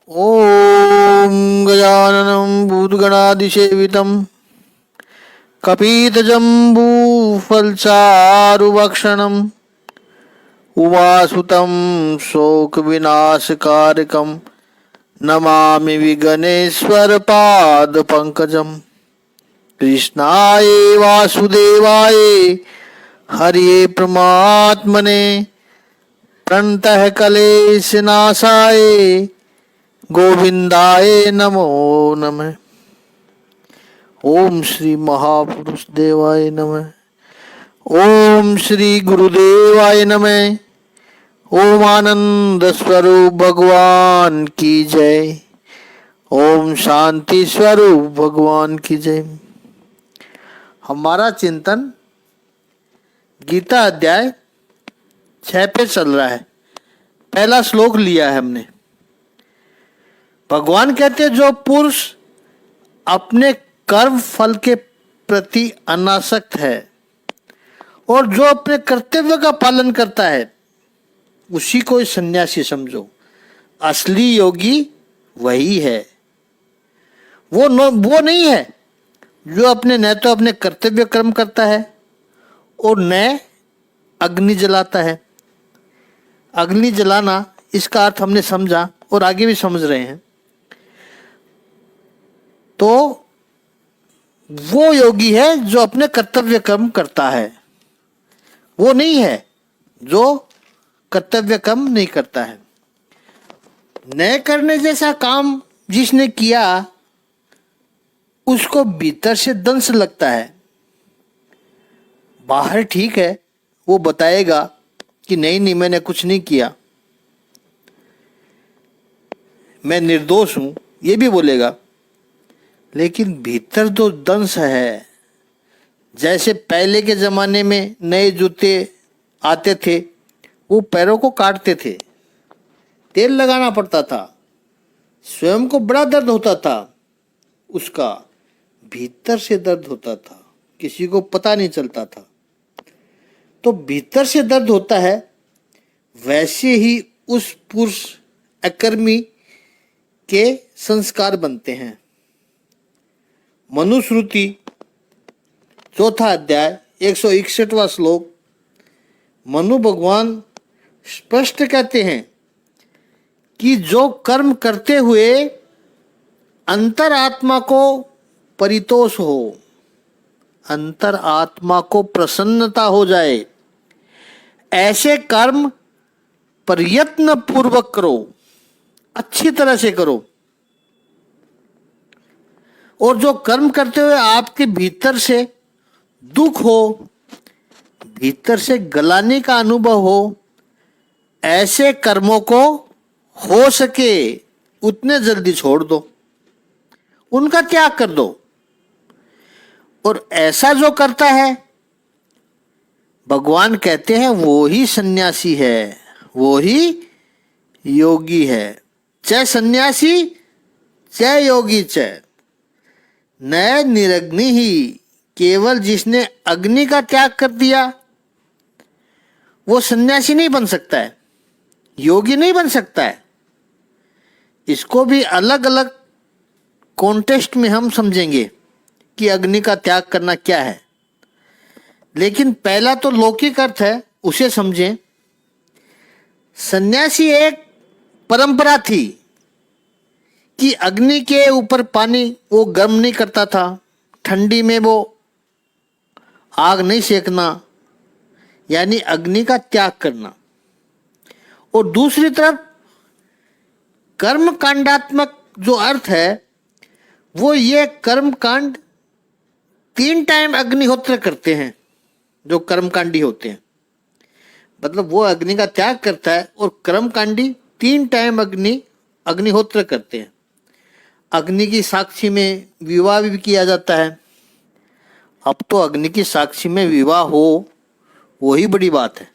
ॐ गजाननं भूतगणाधिसेवितं कपितजम्बूफलचारुभक्षणम् उमासुतं शोकविनाशकारकं नमामि विघ्नेश्वरपादपङ्कजम्। कृष्णाय वासुदेवाय हरिये परमात्मने प्रणतः क्लेशनाशाय गोविंदाय नमो नमः। ओम श्री महापुरुष देवाय नमः। ओम श्री गुरुदेवाय नमः। ओम आनंद स्वरूप भगवान की जय। ओम शांति स्वरूप भगवान की जय। हमारा चिंतन गीता अध्याय 6 पे चल रहा है। पहला श्लोक लिया है हमने। भगवान कहते हैं जो पुरुष अपने कर्म फल के प्रति अनासक्त है और जो अपने कर्तव्य का पालन करता है उसी को सन्यासी समझो। असली योगी वही है। वो नहीं है जो अपने न तो अपने कर्तव्य कर्म करता है और न अग्नि जलाता है। अग्नि जलाना इसका अर्थ हमने समझा और आगे भी समझ रहे हैं। तो वो योगी है जो अपने कर्तव्य कर्म करता है। वो नहीं है जो कर्तव्य कर्म नहीं करता है। न करने जैसा काम जिसने किया उसको भीतर से दंश लगता है। बाहर ठीक है, वो बताएगा कि नहीं मैंने कुछ नहीं किया, मैं निर्दोष हूं, ये भी बोलेगा। लेकिन भीतर जो दंश है, जैसे पहले के जमाने में नए जूते आते थे, वो पैरों को काटते थे, तेल लगाना पड़ता था, स्वयं को बड़ा दर्द होता था, उसका भीतर से दर्द होता था, किसी को पता नहीं चलता था। तो भीतर से दर्द होता है। वैसे ही उस पुरुष अकर्मी के संस्कार बनते हैं। मनुस्मृति 4 अध्याय 161वां श्लोक। मनु भगवान स्पष्ट कहते हैं कि जो कर्म करते हुए अंतरात्मा को परितोष हो, अंतरात्मा को प्रसन्नता हो जाए, ऐसे कर्म प्रयत्न पूर्वक करो, अच्छी तरह से करो। और जो कर्म करते हुए आपके भीतर से दुख हो, भीतर से गलाने का अनुभव हो, ऐसे कर्मों को हो सके उतने जल्दी छोड़ दो, उनका त्याग कर दो। और ऐसा जो करता है, भगवान कहते हैं वो ही सन्यासी है, वो ही योगी है। चाहे सन्यासी चाहे योगी चाहे न निरग्नि ही, केवल जिसने अग्नि का त्याग कर दिया वो सन्यासी नहीं बन सकता है, योगी नहीं बन सकता है। इसको भी अलग अलग कॉन्टेक्स्ट में हम समझेंगे कि अग्नि का त्याग करना क्या है। लेकिन पहला तो लौकिक अर्थ है, उसे समझें। सन्यासी एक परंपरा थी कि अग्नि के ऊपर पानी वो गर्म नहीं करता था, ठंडी में वो आग नहीं सेकना, यानी अग्नि का त्याग करना। और दूसरी तरफ कर्म कांडात्मक जो अर्थ है वो ये कर्म कांड 3 टाइम अग्निहोत्र करते हैं। जो कर्मकांडी होते हैं, मतलब वो अग्नि का त्याग करता है और कर्मकांडी 3 टाइम अग्निहोत्र करते हैं। अग्नि की साक्षी में विवाह भी किया जाता है। अब तो अग्नि की साक्षी में विवाह हो, वही बड़ी बात है।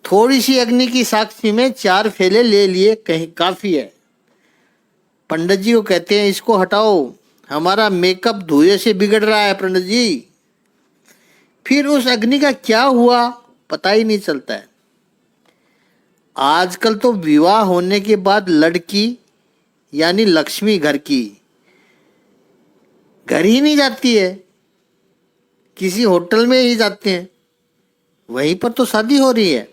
थोड़ी सी अग्नि की साक्षी में 4 फेले ले लिए कहीं काफी है। पंडित जी को कहते हैं इसको हटाओ, हमारा मेकअप धुएं से बिगड़ रहा है पंडित जी। फिर उस अग्नि का क्या हुआ पता ही नहीं चलता है। आजकल तो विवाह होने के बाद लड़की यानी लक्ष्मी घर की घर ही नहीं जाती है, किसी होटल में ही जाते हैं, वहीं पर तो शादी हो रही है।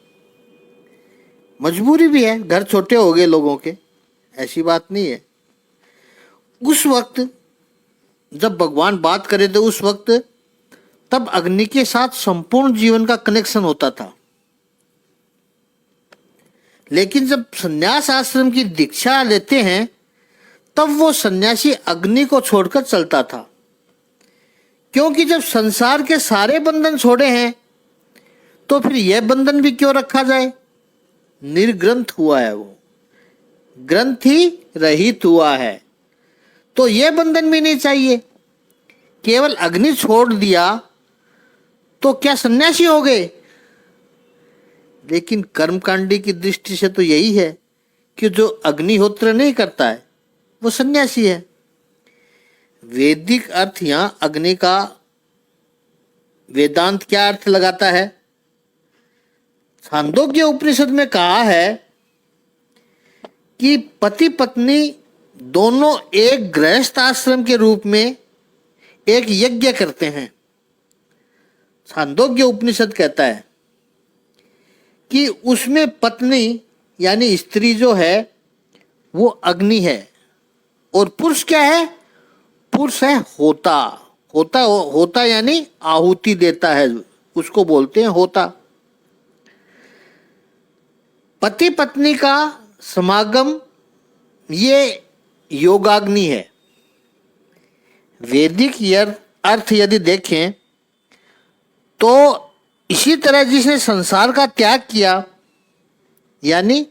मजबूरी भी है, घर छोटे हो गए लोगों के, ऐसी बात नहीं है। उस वक्त जब भगवान बात करे थे उस वक्त, तब अग्नि के साथ संपूर्ण जीवन का कनेक्शन होता था। लेकिन जब संन्यास आश्रम की दीक्षा लेते हैं तब वो सन्यासी अग्नि को छोड़कर चलता था, क्योंकि जब संसार के सारे बंधन छोड़े हैं तो फिर यह बंधन भी क्यों रखा जाए। निर्ग्रंथ हुआ है, वो ग्रंथ ही रहित हुआ है, तो यह बंधन भी नहीं चाहिए। केवल अग्नि छोड़ दिया तो क्या सन्यासी हो गए। लेकिन कर्मकांडी की दृष्टि से तो यही है कि जो अग्निहोत्र नहीं करता है वो सन्यासी है। वैदिक अर्थ यहां अग्नि का वेदांत क्या अर्थ लगाता है। छांदोग्य उपनिषद में कहा है कि पति पत्नी दोनों एक गृहस्थ आश्रम के रूप में एक यज्ञ करते हैं। छांदोग्य उपनिषद कहता है कि उसमें पत्नी यानी स्त्री जो है वो अग्नि है, और पुरुष क्या है, पुरुष है होता। होता यानी आहुति देता है, उसको बोलते हैं होता। पति पत्नी का समागम ये योगाग्नि है। वैदिक अर्थ यदि देखें तो इसी तरह जिसने संसार का त्याग किया, यानी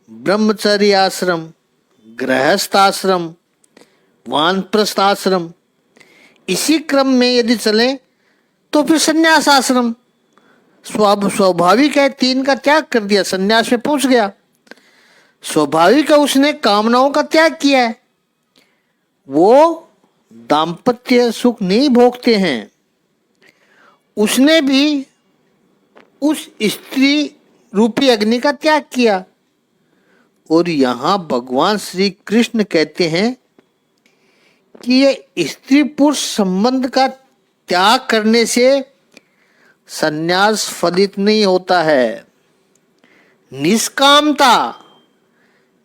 ब्रह्मचर्य आश्रम, गृहस्थ आश्रम, वानप्रस्थ आश्रम, इसी क्रम में यदि चले तो फिर संन्यास आश्रम स्वाभाविक है। 3 का त्याग कर दिया, संन्यास में पहुंच गया। स्वाभाविक है, उसने कामनाओं का त्याग किया है। वो दाम्पत्य सुख नहीं भोगते हैं, उसने भी उस स्त्री रूपी अग्नि का त्याग किया। और यहां भगवान श्री कृष्ण कहते हैं कि ये स्त्री पुरुष संबंध का त्याग करने से संन्यास फलित नहीं होता है। निष्कामता,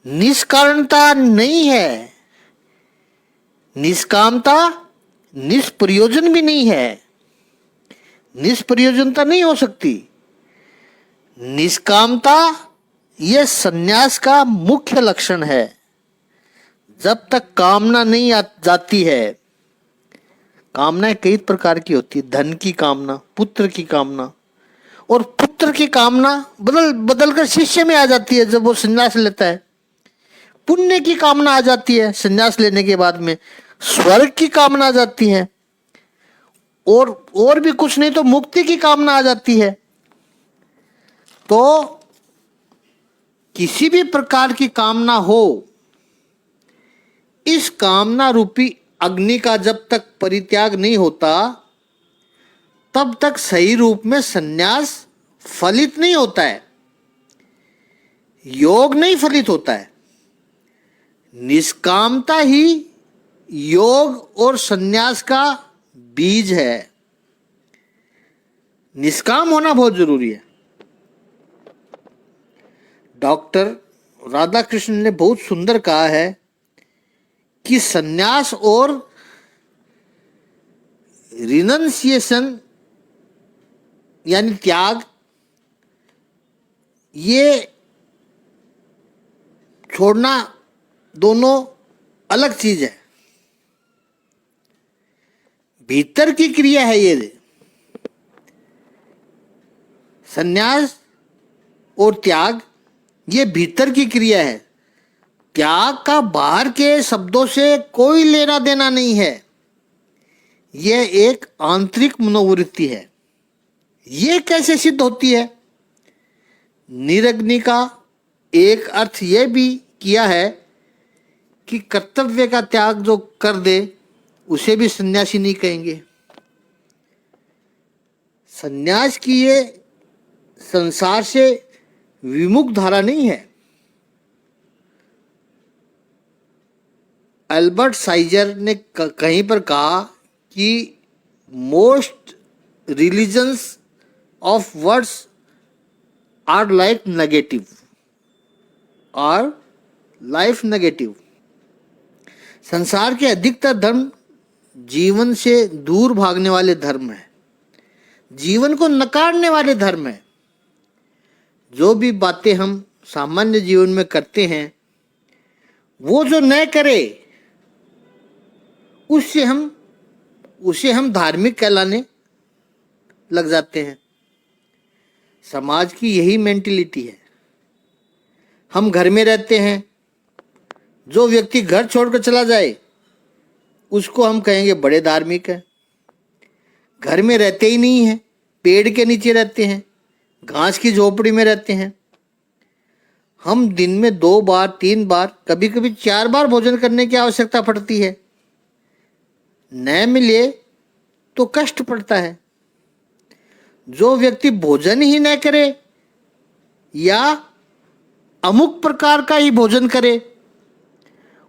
निष्कारणता नहीं है। निष्कामता निष्प्रयोजन भी नहीं है, निष्प्रयोजनता नहीं हो सकती। निष्कामता यह संन्यास का मुख्य लक्षण है। जब तक कामना नहीं जाती है, कामनाएं कई प्रकार की होती है। धन की कामना, पुत्र की कामना, और पुत्र की कामना बदल कर शिष्य में आ जाती है जब वो संन्यास लेता है। पुण्य की कामना आ जाती है संन्यास लेने के बाद में, स्वर्ग की कामना आ जाती है, और भी कुछ नहीं तो मुक्ति की कामना आ जाती है। तो किसी भी प्रकार की कामना हो, इस कामना रूपी अग्नि का जब तक परित्याग नहीं होता तब तक सही रूप में संन्यास फलित नहीं होता है, योग नहीं फलित होता है। निष्कामता ही योग और संन्यास का बीज है। निष्काम होना बहुत जरूरी है। डॉक्टर राधा कृष्ण ने बहुत सुंदर कहा है कि संन्यास और रिनंसिएशन यानी त्याग, ये छोड़ना दोनों अलग चीज है। भीतर की क्रिया है ये। संन्यास और त्याग ये भीतर की क्रिया है। त्याग का बाहर के शब्दों से कोई लेना देना नहीं है। यह एक आंतरिक मनोवृत्ति है। यह कैसे सिद्ध होती है? निरग्नि का एक अर्थ यह भी किया है कि कर्तव्य का त्याग जो कर दे उसे भी सन्यासी नहीं कहेंगे। सन्यास की ये संसार से विमुख धारा नहीं है। एल्बर्ट साइजर ने कहीं पर कहा कि most religions of words are like negative और लाइफ नेगेटिव। संसार के अधिकतर धर्म जीवन से दूर भागने वाले धर्म हैं, जीवन को नकारने वाले धर्म हैं। जो भी बातें हम सामान्य जीवन में करते हैं वो जो न करे उसे हम धार्मिक कहलाने लग जाते हैं। समाज की यही मेंटेलिटी है। हम घर में रहते हैं, जो व्यक्ति घर छोड़कर चला जाए उसको हम कहेंगे बड़े धार्मिक है। घर में रहते ही नहीं हैं, पेड़ के नीचे रहते हैं, घास की झोपड़ी में रहते हैं। हम दिन में 2 बार 3 बार कभी कभी 4 बार भोजन करने की आवश्यकता पड़ती है। न मिले तो कष्ट पड़ता है। जो व्यक्ति भोजन ही न करे या अमुक प्रकार का ही भोजन करे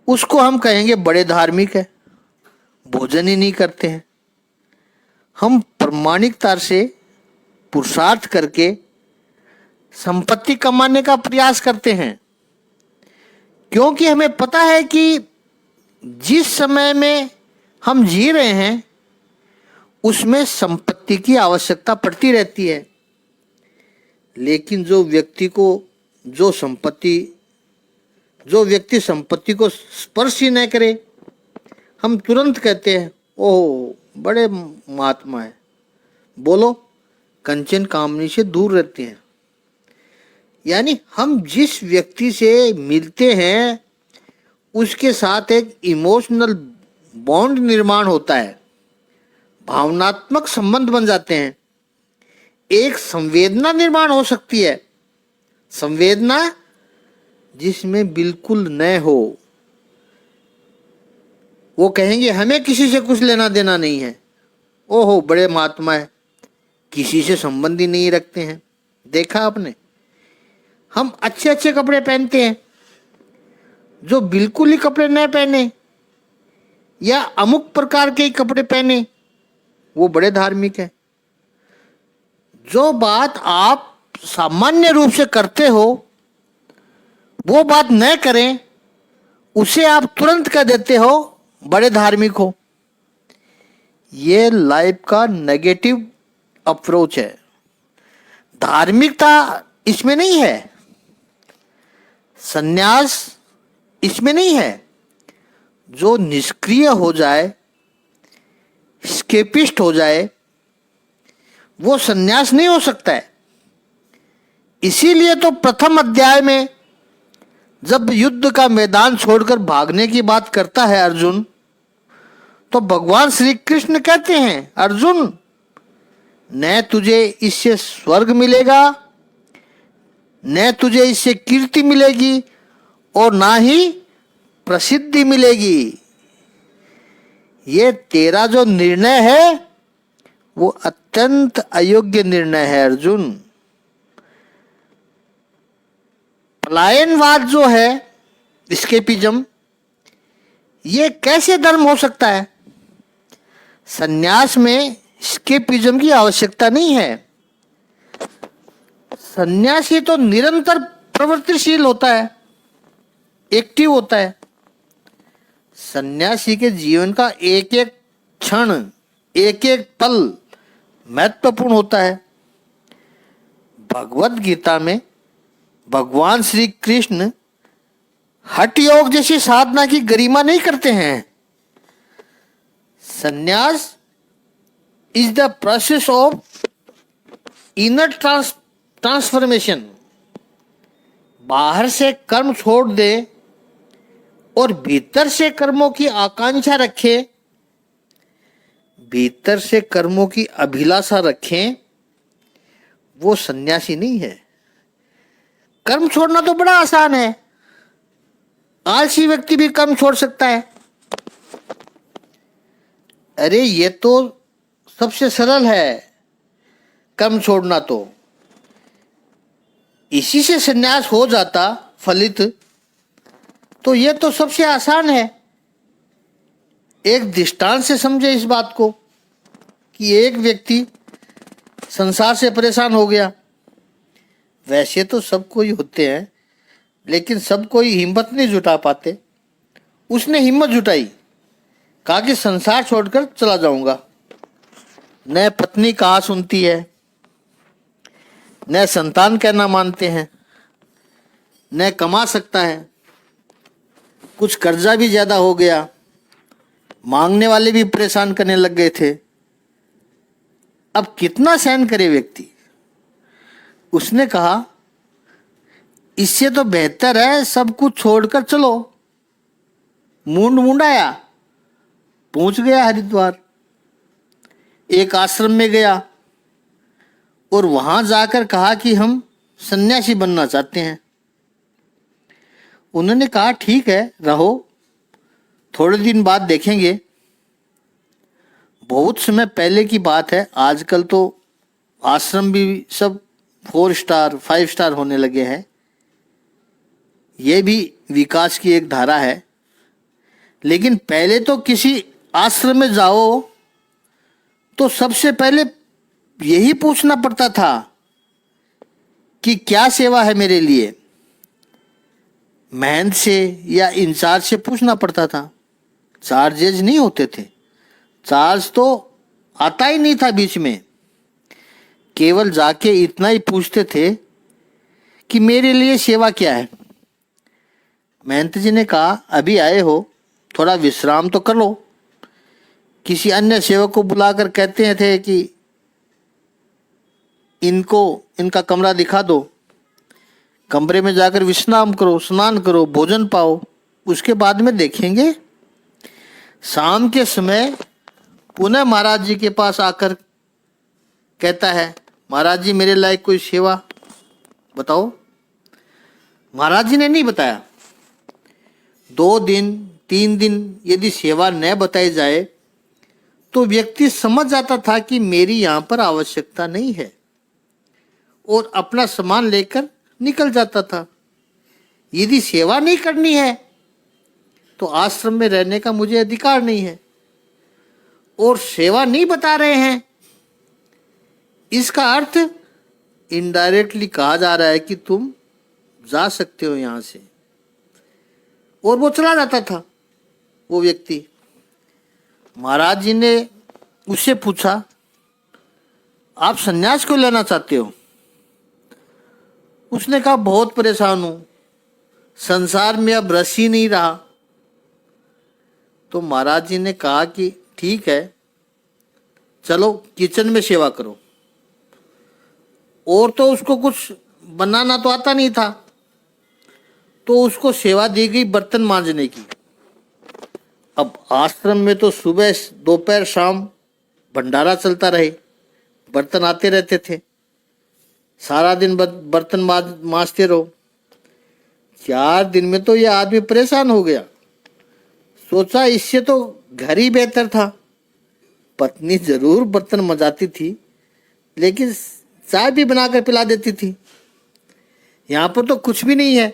उसको हम कहेंगे बड़े धार्मिक है, भोजन ही नहीं करते हैं। हम प्रामाणिकता से पुरुषार्थ करके संपत्ति कमाने का प्रयास करते हैं, क्योंकि हमें पता है कि जिस समय में हम जी रहे हैं उसमें संपत्ति की आवश्यकता पड़ती रहती है। लेकिन जो व्यक्ति संपत्ति को स्पर्श ही न करे, हम तुरंत कहते हैं ओह बड़े महात्मा है। बोलो, कंचन कामनी से दूर रहते हैं। यानी हम जिस व्यक्ति से मिलते हैं उसके साथ एक इमोशनल बॉन्ड निर्माण होता है, भावनात्मक संबंध बन जाते हैं, एक संवेदना निर्माण हो सकती है। संवेदना जिसमें बिल्कुल न हो, वो कहेंगे हमें किसी से कुछ लेना देना नहीं है। ओहो बड़े महात्मा है, किसी से संबंध ही नहीं रखते हैं। देखा आपने, हम अच्छे अच्छे कपड़े पहनते हैं, जो बिल्कुल ही कपड़े न पहने या अमुक प्रकार के कपड़े पहने वो बड़े धार्मिक है। जो बात आप सामान्य रूप से करते हो वो बात न करें उसे आप तुरंत कह देते हो बड़े धार्मिक हो। ये लाइफ का नेगेटिव अप्रोच है। धार्मिकता इसमें नहीं है, संन्यास इसमें नहीं है। जो निष्क्रिय हो जाए, स्केपिस्ट हो जाए, वो संन्यास नहीं हो सकता है। इसीलिए तो प्रथम अध्याय में जब युद्ध का मैदान छोड़कर भागने की बात करता है अर्जुन, तो भगवान श्री कृष्ण कहते हैं अर्जुन, न तुझे इससे स्वर्ग मिलेगा, न तुझे इससे कीर्ति मिलेगी और ना ही प्रसिद्धि मिलेगी। ये तेरा जो निर्णय है वो अत्यंत अयोग्य निर्णय है अर्जुन। पलायनवाद जो है, एस्केपिज्म, ये कैसे धर्म हो सकता है? सन्यास में एस्केपिज्म की आवश्यकता नहीं है। सन्यासी तो निरंतर प्रवृत्तिशील होता है, एक्टिव होता है। सन्यासी के जीवन का एक एक क्षण, एक एक पल महत्वपूर्ण होता है। भगवत गीता में भगवान श्री कृष्ण हठ योग जैसी साधना की गरिमा नहीं करते हैं। सन्यास is the process of inner transformation. बाहर से कर्म छोड़ दे और भीतर से कर्मों की आकांक्षा रखें, भीतर से कर्मों की अभिलाषा रखें, वो सन्यासी नहीं है। कर्म छोड़ना तो बड़ा आसान है, आलसी व्यक्ति भी कर्म छोड़ सकता है। अरे ये तो सबसे सरल है कर्म छोड़ना, तो इसी से संन्यास हो जाता फलित, तो ये तो सबसे आसान है। एक दृष्टांत से समझे इस बात को कि एक व्यक्ति संसार से परेशान हो गया। वैसे तो सब कोई होते हैं, लेकिन सब कोई हिम्मत नहीं जुटा पाते। उसने हिम्मत जुटाई, कहा कि संसार छोड़कर चला जाऊंगा। न पत्नी कहा सुनती है, न संतान कहना मानते हैं, न कमा सकता है। कुछ कर्जा भी ज्यादा हो गया, मांगने वाले भी परेशान करने लग गए थे। अब कितना सहन करे व्यक्ति। उसने कहा इससे तो बेहतर है सब कुछ छोड़कर चलो। मुंड मुंडाया, पहुंच गया हरिद्वार। एक आश्रम में गया और वहां जाकर कहा कि हम सन्यासी बनना चाहते हैं। उन्होंने कहा ठीक है रहो, थोड़े दिन बाद देखेंगे। बहुत समय पहले की बात है, आजकल तो आश्रम भी सब 4 स्टार 5 स्टार होने लगे हैं। ये भी विकास की एक धारा है। लेकिन पहले तो किसी आश्रम में जाओ तो सबसे पहले यही पूछना पड़ता था कि क्या सेवा है मेरे लिए। महंत से या इंचार्ज से पूछना पड़ता था। चार्जेज नहीं होते थे, चार्ज तो आता ही नहीं था बीच में। केवल जाके इतना ही पूछते थे कि मेरे लिए सेवा क्या है। महंत जी ने कहा अभी आए हो, थोड़ा विश्राम तो कर लो। किसी अन्य सेवक को बुलाकर कहते थे कि इनको इनका कमरा दिखा दो, कमरे में जाकर विश्राम करो, स्नान करो, भोजन पाओ, उसके बाद में देखेंगे। शाम के समय पुनः महाराज जी के पास आकर कहता है महाराज जी मेरे लायक कोई सेवा बताओ। महाराज जी ने नहीं बताया। 2 दिन 3 दिन यदि सेवा न बताई जाए तो व्यक्ति समझ जाता था कि मेरी यहाँ पर आवश्यकता नहीं है और अपना सामान लेकर निकल जाता था। यदि सेवा नहीं करनी है तो आश्रम में रहने का मुझे अधिकार नहीं है। और सेवा नहीं बता रहे हैं, इसका अर्थ इनडायरेक्टली कहा जा रहा है कि तुम जा सकते हो यहाँ से। और वो चला जाता था वो व्यक्ति। महाराज जी ने उससे पूछा आप सन्यास क्यों लेना चाहते हो। उसने कहा बहुत परेशान हूं, संसार में अब रस ही नहीं रहा। तो महाराज जी ने कहा कि ठीक है चलो किचन में सेवा करो। और तो उसको कुछ बनाना तो आता नहीं था, तो उसको सेवा दी गई बर्तन मांजने की। अब आश्रम में तो सुबह दोपहर शाम भंडारा चलता रहे, बर्तन आते रहते थे। सारा दिन बर्तन मांजते रहो। 4 दिन में तो यह आदमी परेशान हो गया। सोचा इससे तो घर ही बेहतर था। पत्नी जरूर बर्तन मजाती थी, लेकिन चाय भी बनाकर पिला देती थी। यहाँ पर तो कुछ भी नहीं है।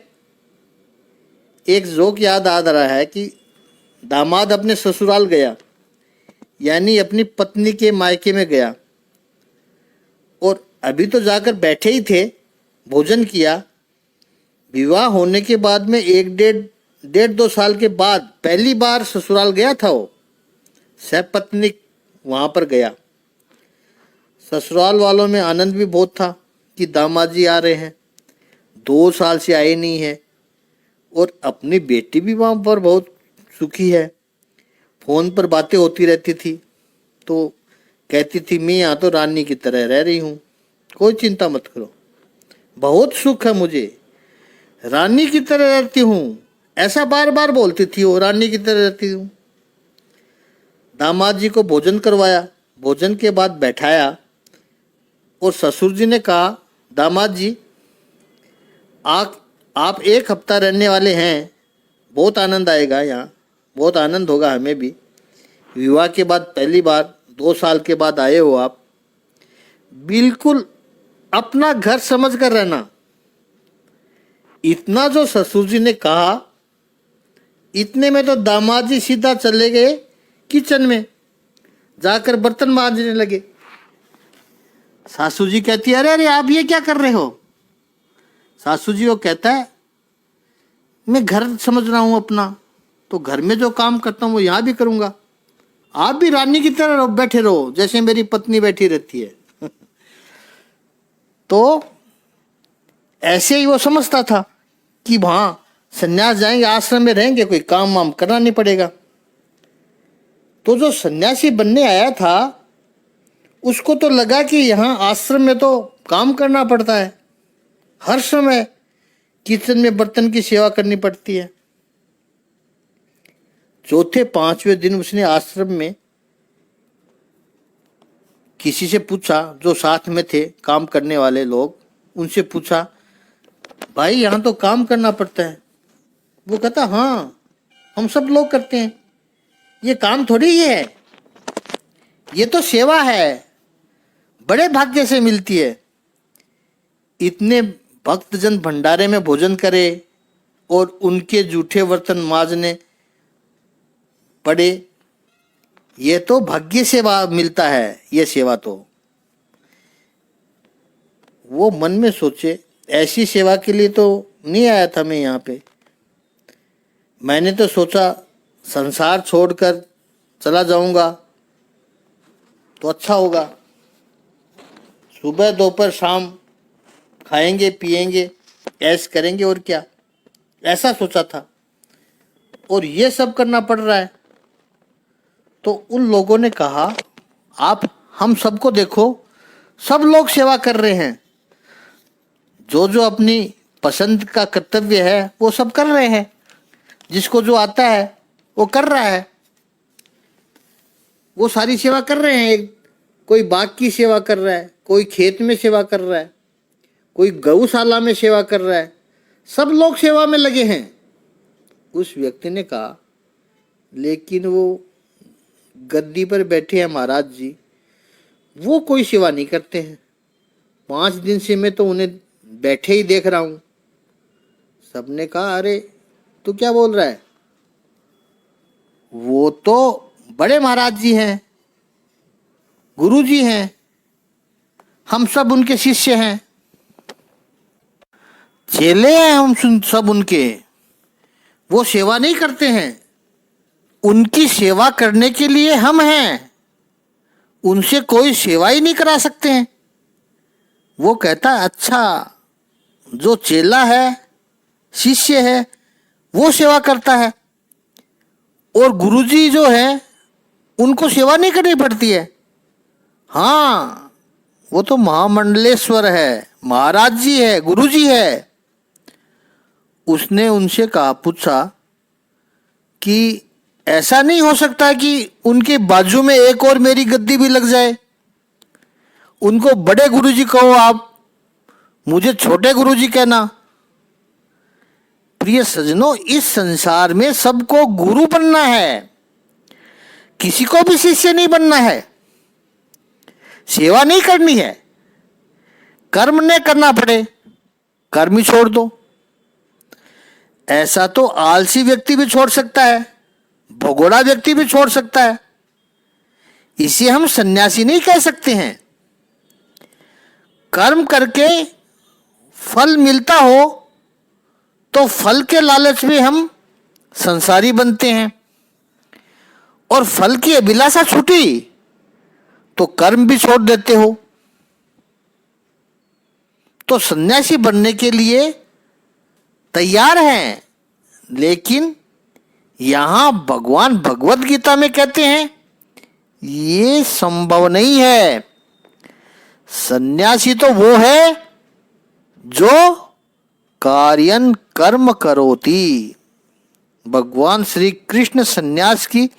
एक जोक याद आ रहा है कि दामाद अपने ससुराल गया, यानी अपनी पत्नी के मायके में गया, और अभी तो जाकर बैठे ही थे, भोजन किया। विवाह होने के बाद में 1-1.5-2 साल के बाद पहली बार ससुराल गया था वो। सपत्नीक वहाँ पर गया। ससुराल वालों में आनंद भी बहुत था कि दामाद जी आ रहे हैं, 2 साल से आए नहीं है। और अपनी बेटी भी वहाँ पर बहुत सुखी है। फ़ोन पर बातें होती रहती थी, तो कहती थी मैं यहाँ तो रानी की तरह रह रही हूँ, कोई चिंता मत करो, बहुत सुख है मुझे, रानी की तरह रहती हूँ। ऐसा बार बार बोलती थी वो, रानी की तरह रहती हूँ। दामाद जी को भोजन करवाया, भोजन के बाद बैठाया और ससुर जी ने कहा दामाद जी आप 1 हफ्ता रहने वाले हैं, बहुत आनंद आएगा यहाँ, बहुत आनंद होगा हमें भी। विवाह के बाद पहली बार 2 साल के बाद आए हो आप, बिल्कुल अपना घर समझ कर रहना। इतना जो ससुर जी ने कहा, इतने में तो दामाद जी सीधा चले गए किचन में जाकर बर्तन मांजने लगे। सासू जी कहती है, अरे अरे आप ये क्या कर रहे हो? सासू जी को कहता है, मैं घर समझ रहा हूं अपना, तो घर में जो काम करता हूं वो यहां भी करूंगा। आप भी रानी की तरह बैठे रहो जैसे मेरी पत्नी बैठी रहती है। तो ऐसे ही वो समझता था कि वहां सन्यास जाएंगे, आश्रम में रहेंगे, कोई काम वाम करना नहीं पड़ेगा। तो जो सन्यासी बनने आया था उसको तो लगा कि यहाँ आश्रम में तो काम करना पड़ता है, हर समय किचन में बर्तन की सेवा करनी पड़ती है। चौथे पांचवें दिन उसने आश्रम में किसी से पूछा, जो साथ में थे काम करने वाले लोग, उनसे पूछा, भाई यहाँ तो काम करना पड़ता है। वो कहता, हाँ हम सब लोग करते हैं, ये काम थोड़ी ही है, ये तो सेवा है, बड़े भाग्य से मिलती है। इतने भक्तजन भंडारे में भोजन करे और उनके जूठे बर्तन मांजने पड़े, ये तो भाग्य से मिलता है ये सेवा। तो वो मन में सोचे, ऐसी सेवा के लिए तो नहीं आया था मैं यहाँ पे। मैंने तो सोचा संसार छोड़कर चला जाऊंगा तो अच्छा होगा, सुबह दोपहर शाम खाएंगे पिएंगे ऐश करेंगे और क्या, ऐसा सोचा था। और ये सब करना पड़ रहा है। तो उन लोगों ने कहा, आप हम सबको देखो, सब लोग सेवा कर रहे हैं, जो जो अपनी पसंद का कर्तव्य है वो सब कर रहे हैं, जिसको जो आता है वो कर रहा है, वो सारी सेवा कर रहे हैं। कोई बाग की सेवा कर रहा है, कोई खेत में सेवा कर रहा है, कोई गौशाला में सेवा कर रहा है, सब लोग सेवा में लगे हैं। उस व्यक्ति ने कहा, लेकिन वो गद्दी पर बैठे हैं महाराज जी, वो कोई सेवा नहीं करते हैं, 5 दिन से मैं तो उन्हें बैठे ही देख रहा हूं। सबने कहा, अरे तू क्या बोल रहा है, वो तो बड़े महाराज जी हैं, गुरु जी हैं, हम सब उनके शिष्य हैं, चेले हैं हम सब उनके, वो सेवा नहीं करते हैं, उनकी सेवा करने के लिए हम हैं, उनसे कोई सेवा ही नहीं करा सकते हैं। वो कहता, अच्छा जो चेला है शिष्य है वो सेवा करता है, और गुरुजी जो है उनको सेवा नहीं करनी पड़ती है। हाँ वो तो महामंडलेश्वर है, महाराज जी है, गुरुजी है। उसने उनसे कहा, पूछा कि ऐसा नहीं हो सकता कि उनके बाजू में एक और मेरी गद्दी भी लग जाए, उनको बड़े गुरुजी कहो आप, मुझे छोटे गुरुजी कहना। प्रिय सज्जनों, इस संसार में सबको गुरु बनना है, किसी को भी शिष्य नहीं बनना है, सेवा नहीं करनी है। कर्म न करना पड़े, कर्म ही छोड़ दो। ऐसा तो आलसी व्यक्ति भी छोड़ सकता है, भगोड़ा व्यक्ति भी छोड़ सकता है, इसे हम सन्यासी नहीं कह सकते हैं। कर्म करके फल मिलता हो तो फल के लालच में हम संसारी बनते हैं, और फल की अभिलाषा छूटी तो कर्म भी छोड़ देते हो। तो सन्यासी बनने के लिए तैयार हैं, लेकिन यहां भगवान भगवत गीता में कहते हैं ये संभव नहीं है। सन्यासी तो वो है जो कार्यन कर्म करोति। भगवान श्री कृष्ण सन्यास की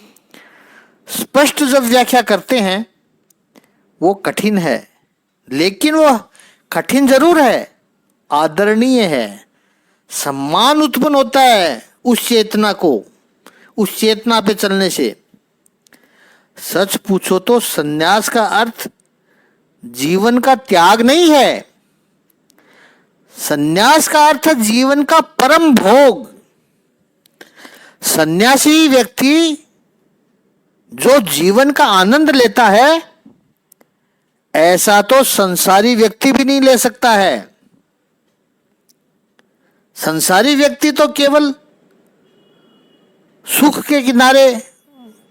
स्पष्ट जब व्याख्या करते हैं, वो कठिन है, लेकिन वो कठिन जरूर है, आदरणीय है, सम्मान उत्पन्न होता है उस चेतना को, उस चेतना पे चलने से। सच पूछो तो सन्यास का अर्थ जीवन का त्याग नहीं है, सन्यास का अर्थ है जीवन का परम भोग। सन्यासी व्यक्ति जो जीवन का आनंद लेता है ऐसा तो संसारी व्यक्ति भी नहीं ले सकता है। संसारी व्यक्ति तो केवल सुख के किनारे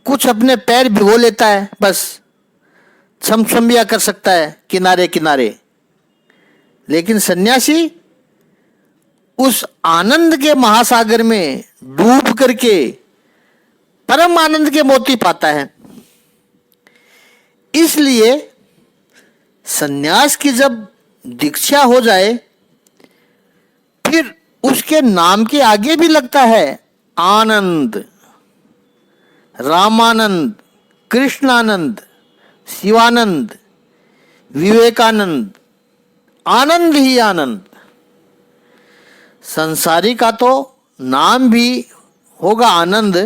कुछ अपने पैर भिगो लेता है, बस छमछमिया कर सकता है किनारे किनारे। लेकिन सन्यासी उस आनंद के महासागर में डूब करके परम आनंद के मोती पाता है। इसलिए सन्यास की जब दीक्षा हो जाए फिर उसके नाम के आगे भी लगता है आनंद, रामानंद, कृष्णानंद, शिवानंद, विवेकानंद, आनंद ही आनंद। संसारी का तो नाम भी होगा आनंद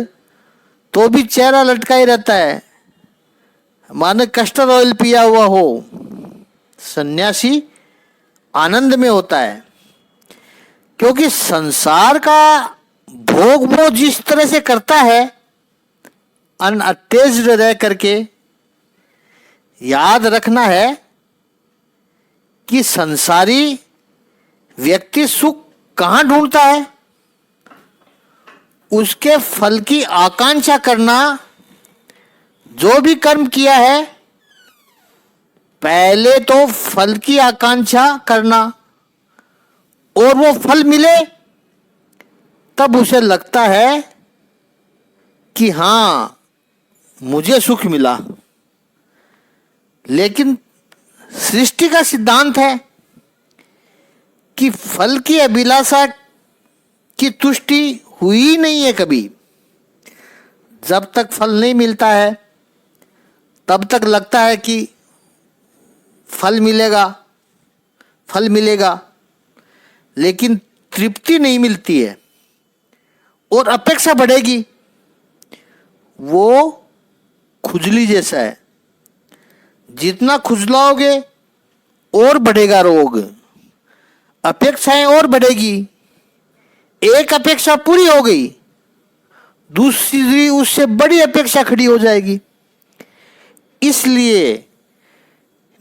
तो भी चेहरा लटका ही रहता है, माने कस्टर्ड ऑयल पिया हुआ हो। सन्यासी आनंद में होता है, क्योंकि संसार का भोग वो जिस तरह से करता है अनअटेच्ड रह करके, याद रखना है कि संसारी व्यक्ति सुख कहां ढूंढता है? उसके फल की आकांक्षा करना। जो भी कर्म किया है पहले तो फल की आकांक्षा करना, और वो फल मिले तब उसे लगता है कि हां मुझे सुख मिला। लेकिन सृष्टि का सिद्धांत है कि फल की अभिलाषा की तुष्टि हुई नहीं है कभी। जब तक फल नहीं मिलता है तब तक लगता है कि फल मिलेगा, फल मिलेगा, लेकिन तृप्ति नहीं मिलती है और अपेक्षा बढ़ेगी। वो खुजली जैसा है, जितना खुजलाओगे और बढ़ेगा रोग, अपेक्षाएं और बढ़ेगी। एक अपेक्षा पूरी हो गई, दूसरी उससे बड़ी अपेक्षा खड़ी हो जाएगी। इसलिए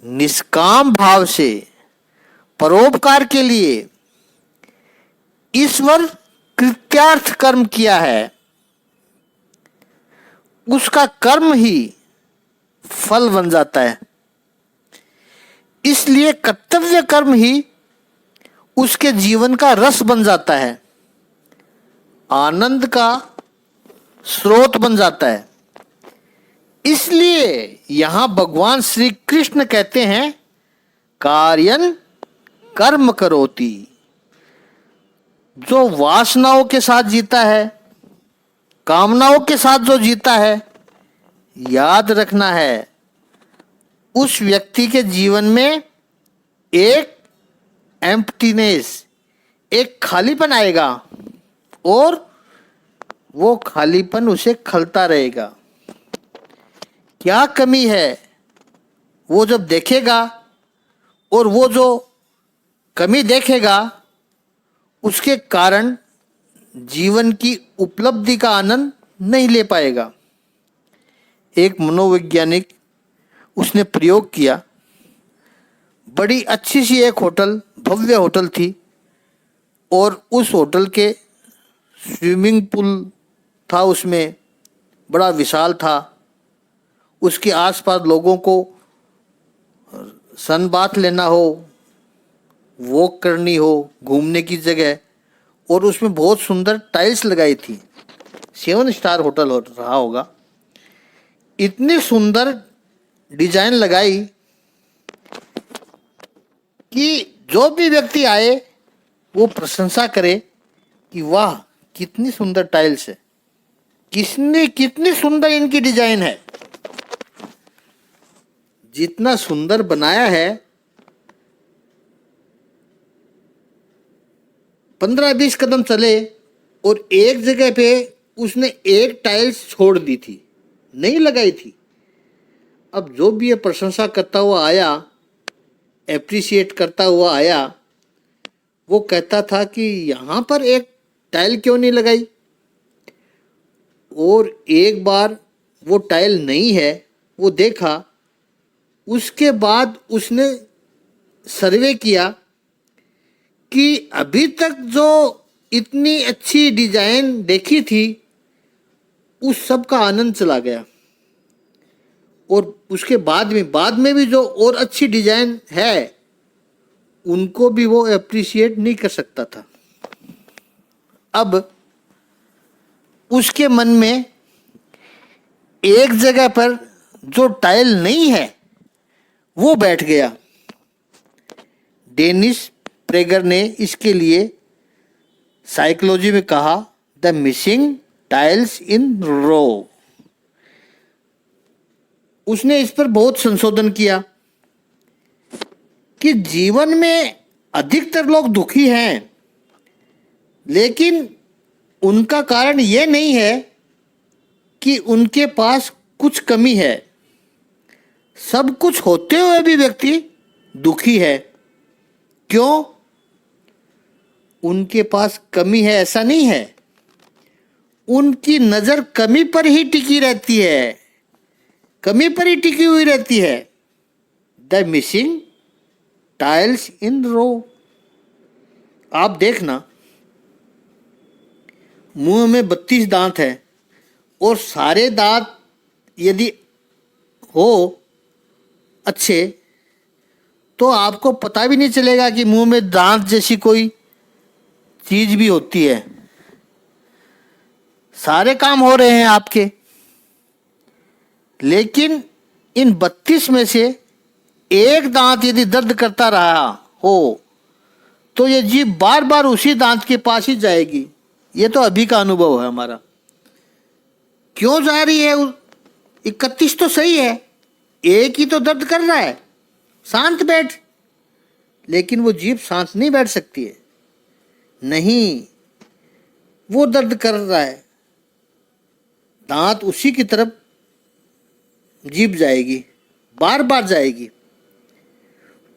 निष्काम भाव से परोपकार के लिए ईश्वर कृत्यार्थ कर्म किया है, उसका कर्म ही फल बन जाता है। इसलिए कर्तव्य कर्म ही उसके जीवन का रस बन जाता है, आनंद का स्रोत बन जाता है। इसलिए यहां भगवान श्री कृष्ण कहते हैं कार्यन कर्म करोति। जो वासनाओं के साथ जीता है, कामनाओं के साथ जो जीता है, याद रखना है उस व्यक्ति के जीवन में एक एम्प्टीनेस, एक खालीपन आएगा और वो खालीपन उसे खलता रहेगा। क्या कमी है वो जब देखेगा, और वो जो कमी देखेगा उसके कारण जीवन की उपलब्धि का आनंद नहीं ले पाएगा। एक मनोवैज्ञानिक उसने प्रयोग किया। बड़ी अच्छी सी एक होटल, भव्य होटल थी, और उस होटल के स्विमिंग पूल था, उसमें बड़ा विशाल था। उसके आसपास लोगों को सन बाथ लेना हो, वॉक करनी हो, घूमने की जगह, और उसमें बहुत सुंदर टाइल्स लगाई थी। 7 स्टार होटल हो रहा होगा। इतनी सुंदर डिजाइन लगाई कि जो भी व्यक्ति आए वो प्रशंसा करे कि वाह कितनी सुंदर टाइल्स है, कितनी सुंदर इनकी डिजाइन है। जितना सुंदर बनाया है, 15-20 कदम चले और एक जगह पे उसने एक टाइल्स छोड़ दी थी, नहीं लगाई थी। अब जो भी ये प्रशंसा करता हुआ आया, एप्रिशिएट करता हुआ आया, वो कहता था कि यहाँ पर एक टाइल क्यों नहीं लगाई। और एक बार वो टाइल नहीं है वो देखा, उसके बाद उसने सर्वे किया कि अभी तक जो इतनी अच्छी डिजाइन देखी थी उस सब का आनंद चला गया, और उसके बाद में भी जो और अच्छी डिजाइन है उनको भी वो अप्रिशिएट नहीं कर सकता था। अब उसके मन में एक जगह पर जो टाइल नहीं है वो बैठ गया। डेनिस प्रेगर ने इसके लिए साइकोलॉजी में कहा द मिसिंग टाइल्स इन रो। उसने इस पर बहुत संशोधन किया कि जीवन में अधिकतर लोग दुखी हैं, लेकिन उनका कारण यह नहीं है कि उनके पास कुछ कमी है। सब कुछ होते हुए भी व्यक्ति दुखी है। क्यों? उनके पास कमी है ऐसा नहीं है, उनकी नजर कमी पर ही टिकी रहती है, कमी पर ही टिकी हुई रहती है। द मिसिंग टाइल्स इन रो। आप देखना, मुंह में 32 दांत है और सारे दांत यदि हो अच्छे तो आपको पता भी नहीं चलेगा कि मुंह में दांत जैसी कोई चीज भी होती है। सारे काम हो रहे हैं आपके, लेकिन इन 32 में से एक दांत यदि दर्द करता रहा हो तो ये जीभ बार बार उसी दांत के पास ही जाएगी। ये तो अभी का अनुभव है हमारा। क्यों जा रही है? 31 तो सही है, एक ही तो दर्द कर रहा है, शांत बैठ। लेकिन वो जीभ शांत नहीं बैठ सकती है, नहीं, वो दर्द कर रहा है, दांत उसी की तरफ जीभ जाएगी, बार बार जाएगी,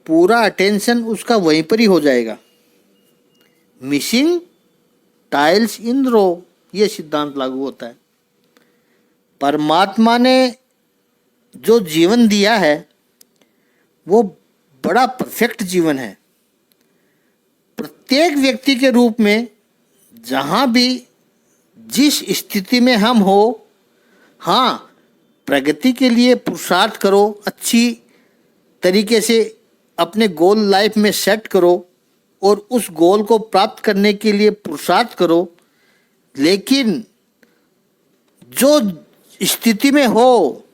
पूरा अटेंशन उसका वहीं पर ही हो जाएगा। मिसिंग टाइल्स इन रो, ये सिद्धांत लागू होता है। परमात्मा ने जो जीवन दिया है वो बड़ा परफेक्ट जीवन है। प्रत्येक व्यक्ति के रूप में जहाँ भी जिस स्थिति में हम हो, हाँ, प्रगति के लिए पुरुषार्थ करो, अच्छी तरीके से अपने गोल लाइफ में सेट करो और उस गोल को प्राप्त करने के लिए पुरुषार्थ करो। लेकिन जो स्थिति में हो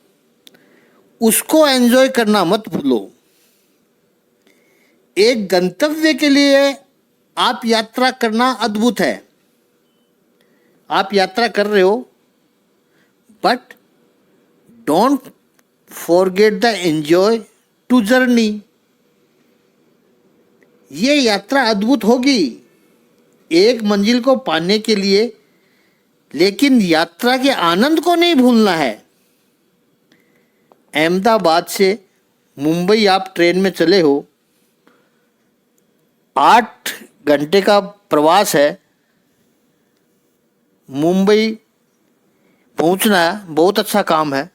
उसको एंजॉय करना मत भूलो। एक गंतव्य के लिए आप यात्रा करना अद्भुत है। आप यात्रा कर रहे हो, but don't forget the enjoy to journey. ये यात्रा अद्भुत होगी एक मंजिल को पाने के लिए, लेकिन यात्रा के आनंद को नहीं भूलना है। अहमदाबाद से मुंबई आप ट्रेन में चले हो, 8 घंटे का प्रवास है। मुंबई पहुंचना है, बहुत अच्छा काम है।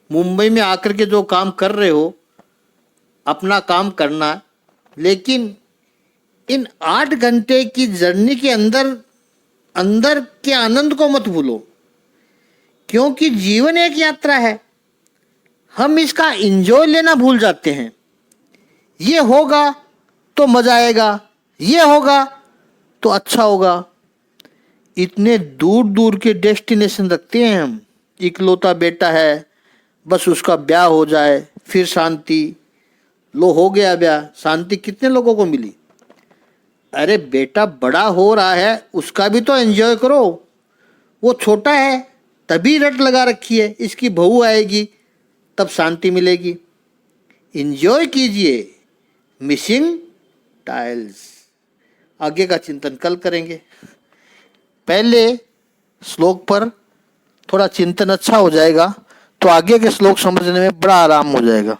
मुंबई में आकर के जो काम कर रहे हो अपना काम करना, लेकिन इन 8 घंटे की जर्नी के अंदर के आनंद को मत भूलो, क्योंकि जीवन एक यात्रा है। हम इसका एंजॉय लेना भूल जाते हैं। ये होगा तो मजा आएगा, ये होगा तो अच्छा होगा। इतने दूर दूर के डेस्टिनेशन रखते हैं हम। इकलौता बेटा है, बस उसका ब्याह हो जाए फिर शांति। लो, हो गया ब्याह, शांति कितने लोगों को मिली? अरे बेटा बड़ा हो रहा है, उसका भी तो एंजॉय करो। वो छोटा है तभी रट लगा रखी है, इसकी बहू आएगी तब शांति मिलेगी। एंजॉय कीजिए। Missing tiles. आगे का चिंतन कल करेंगे। पहले श्लोक पर थोड़ा चिंतन अच्छा हो जाएगा तो आगे के श्लोक समझने में बड़ा आराम हो जाएगा।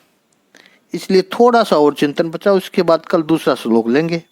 इसलिए थोड़ा सा और चिंतन बचा, उसके बाद कल दूसरा श्लोक लेंगे।